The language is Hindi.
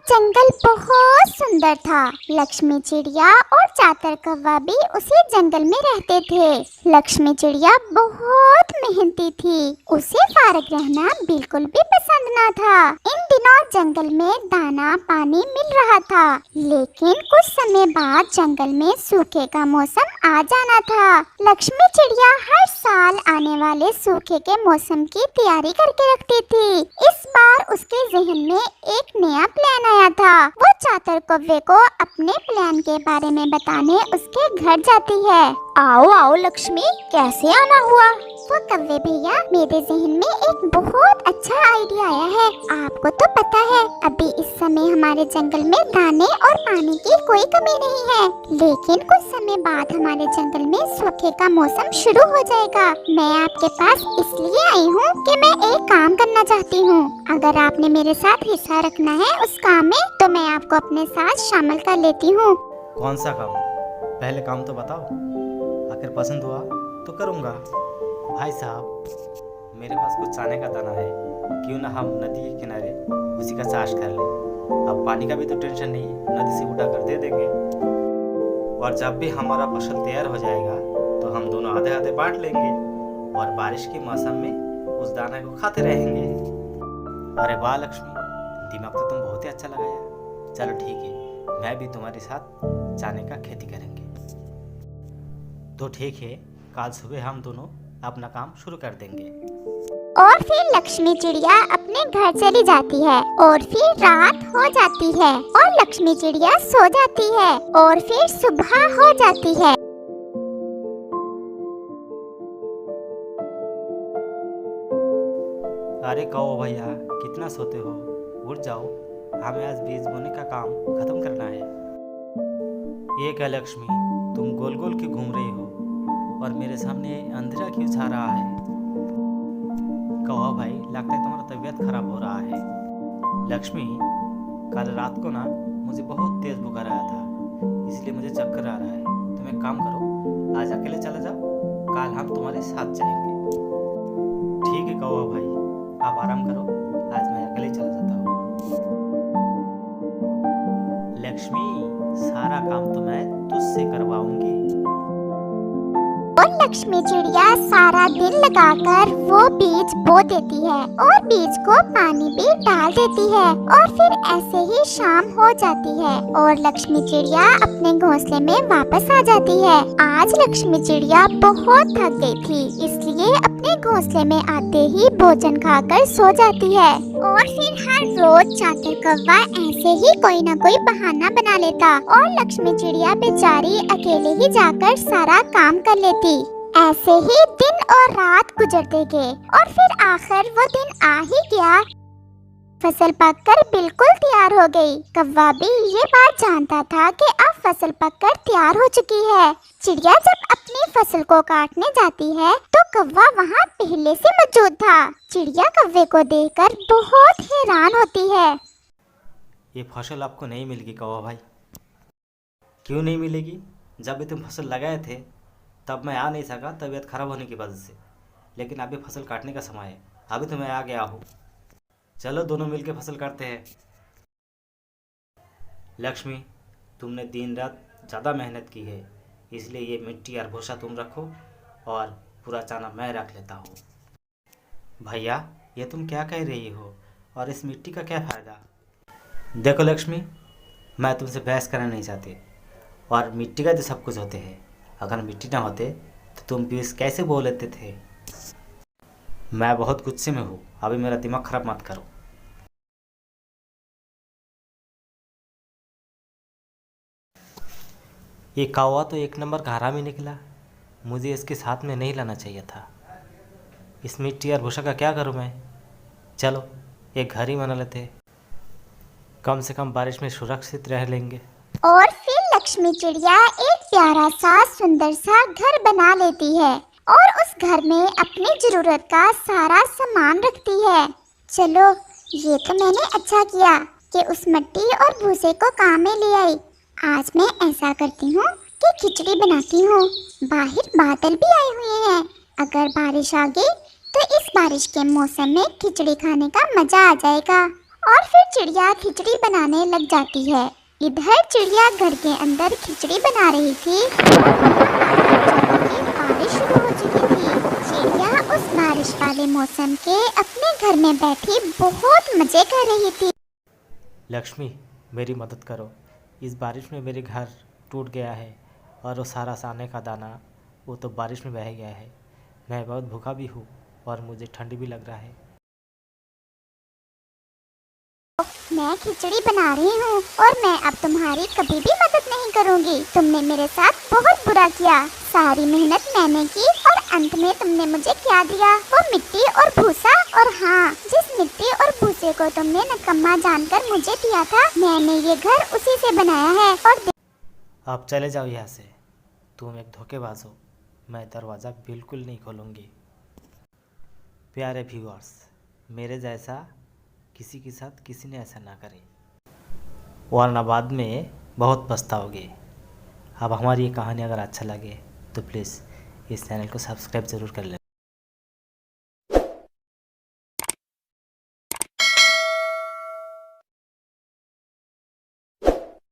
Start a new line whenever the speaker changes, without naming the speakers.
जंगल बहुत सुंदर था। लक्ष्मी चिड़िया और चातर कौवा भी उसी जंगल में रहते थे। लक्ष्मी चिड़िया बहुत मेहनती थी। उसे फारग रहना बिल्कुल भी पसंद न था। इन दिनों जंगल में दाना पानी मिल रहा था, लेकिन कुछ समय बाद जंगल में सूखे का मौसम आ जाना था। लक्ष्मी चिड़िया हर साल आने वाले सूखे के मौसम की तैयारी करके रखती थी। इस बार उसके जहन में एक नया प्लान आया था। वो चातर कौवे को अपने प्लान के बारे में बताने उसके घर जाती है।
आओ आओ लक्ष्मी, कैसे आना हुआ?
वो कौवे भैया, मेरे जहन में एक बहुत अच्छा आइडिया आया है। आपको तो पता है अभी इस समय हमारे जंगल में दाने और पानी की कोई कमी नहीं है, लेकिन कुछ समय बाद हमारे जंगल में सूखे का मौसम शुरू हो जाएगा। मैं आपके पास इसलिए आई हूँ कि मैं एक काम करना चाहती हूँ। अगर आपने मेरे साथ हिस्सा रखना है उस काम में, तो मैं आपको अपने साथ शामिल कर लेती हूँ।
कौन सा काम? पहले काम तो बताओ, आखिर पसंद हुआ तो करूँगा। भाई साहब, मेरे पास कुछ चाने का दाना है, क्यों ना हम नदी के किनारे उसी का चाष कर लें। अब पानी का भी तो टेंशन नहीं है, नदी से उठा कर दे देंगे। और जब भी हमारा फसल तैयार हो जाएगा तो हम दोनों आधे आधे बांट लेंगे और बारिश के मौसम में उस दाना को खाते रहेंगे। अरे वाह लक्ष्मी, दिमाग तो तुम बहुत ही अच्छा लगाया। चलो ठीक है, मैं भी तुम्हारे साथ चाने का खेती करेंगे। तो ठीक है, कल सुबह हम दोनों अपना काम शुरू कर देंगे।
और फिर लक्ष्मी चिड़िया अपने घर चली जाती है और फिर रात हो जाती है और लक्ष्मी चिड़िया सो जाती है और फिर सुबह हो जाती है।
अरे कहो भैया, कितना सोते हो? उठ जाओ, हमें आज बीज बोने का काम खत्म करना है। ये क्या लक्ष्मी, तुम गोल गोल क्यों घूम रही हो और मेरे सामने अंधेरा क्यों छा रहा है? कहो भाई, लगता है तुम्हारा तबीयत खराब हो रहा है। लक्ष्मी, कल रात को ना मुझे बहुत तेज बुखार आया था, इसलिए मुझे चक्कर आ रहा है। तुम एक काम करो, आज अकेले चले जाओ, कल हम तुम्हारे साथ जाएंगे। ठीक है कहो भाई, आप आराम करो, आज मैं अकेले चला जाता हूँ। लक्ष्मी, सारा काम तो मैं तुझसे करवाऊंगी।
और लक्ष्मी चिड़िया सारा दिन लगाकर वो बीज बो देती है और बीज को पानी भी डाल देती है और फिर ऐसे ही शाम हो जाती है और लक्ष्मी चिड़िया अपने घोंसले में वापस आ जाती है। आज लक्ष्मी चिड़िया बहुत थक गई थी, इसलिए अपने घोंसले में आते ही भोजन खाकर सो जाती है। और फिर हर रोज चातर कौवा ऐसे ही कोई न कोई बहाना बना लेता और लक्ष्मी चिड़िया बेचारी अकेले ही जाकर सारा काम कर लेती। ऐसे ही दिन और रात गुजरते गए और फिर आखिर वो दिन आ ही गया। फसल पककर बिल्कुल तैयार हो गई। कौवा भी ये बात जानता था कि अब फसल पककर तैयार हो चुकी है। चिड़िया जब अपनी फसल को काटने जाती है तो कौवा वहाँ पहले से मौजूद था। चिड़िया कौवे को देखकर बहुत हैरान होती है।
ये फसल आपको नहीं मिलेगी कौवा भाई। क्यों नहीं मिलेगी? जब भी तुम फसल लगाए थे तब मैं आ नहीं सका, तबीयत खराब होने की वजह से। लेकिन अभी फसल काटने का समय है, अभी तो मैं आ गया हूँ। चलो दोनों मिलकर फसल काटते हैं। लक्ष्मी, तुमने दिन रात ज़्यादा मेहनत की है, इसलिए ये मिट्टी और भूसा तुम रखो और पूरा चाना मैं रख लेता हूँ। भैया, ये तुम क्या कह रही हो और इस मिट्टी का क्या फ़ायदा? देखो लक्ष्मी, मैं तुमसे बहस करना नहीं चाहती और मिट्टी का तो सब कुछ होते हैं। अगर मिट्टी ना होते तो तुम बीज कैसे बो लेते थे? मैं बहुत गुस्से में हूँ, अभी मेरा दिमाग खराब मत करो। ये कौवा तो एक नंबर का हरामी निकला, मुझे इसके साथ में नहीं लाना चाहिए था। इस मिट्टी और भूसा का क्या करूँ मैं? चलो एक घर ही बना लेते, कम से कम बारिश में सुरक्षित रह लेंगे।
और फिर लक्ष्मी चिड़िया एक प्यारा सा सुंदर सा घर बना लेती है और उस घर में अपनी जरूरत का सारा सामान रखती है। चलो, ये तो मैंने अच्छा किया कि उस मिट्टी और भूसे को काम में ले आई। आज मैं ऐसा करती हूँ कि खिचड़ी बनाती हूँ। बाहर बादल भी आए हुए हैं, अगर बारिश आ गई तो इस बारिश के मौसम में खिचड़ी खाने का मजा आ जाएगा। और फिर चिड़िया खिचड़ी बनाने लग जाती है। इधर चिड़िया घर के अंदर खिचड़ी बना रही थी कि बारिश शुरू हो चुकी थी। चिड़िया उस बारिश वाले मौसम के अपने घर में बैठी बहुत मजे कर रही थी।
लक्ष्मी, मेरी मदद करो। इस बारिश में मेरे घर टूट गया है और वो सारा साने का दाना वो तो बारिश में बह गया है। मैं बहुत भूखा भी हूँ और मुझे ठंड भी लग रहा है।
मैं खिचड़ी बना रही हूँ और मैं अब तुम्हारी कभी भी मदद नहीं करूँगी। तुमने मेरे साथ बहुत बुरा किया। सारी मेहनत मैंने की और अंत में तुमने मुझे क्या दिया? वो मिट्टी और भूसा। और हाँ, जिस मिट्टी और भूसे को तुमने नकम्मा जानकर मुझे दिया था, मैंने ये घर उसी से बनाया है। और
आप चले जाओ यहाँ से। तुम एक धोखेबाज हो। मैं दरवाज़ा बिल्कुल नहीं खोलूँगी। प्यारे व्यूअर्स, मेरे जैसा किसी के साथ किसी ने ऐसा ना करे, वरना बाद में बहुत पछताओगे। अब हमारी ये कहानी अगर अच्छा लगे तो प्लीज़ इस चैनल को सब्सक्राइब ज़रूर कर लेना।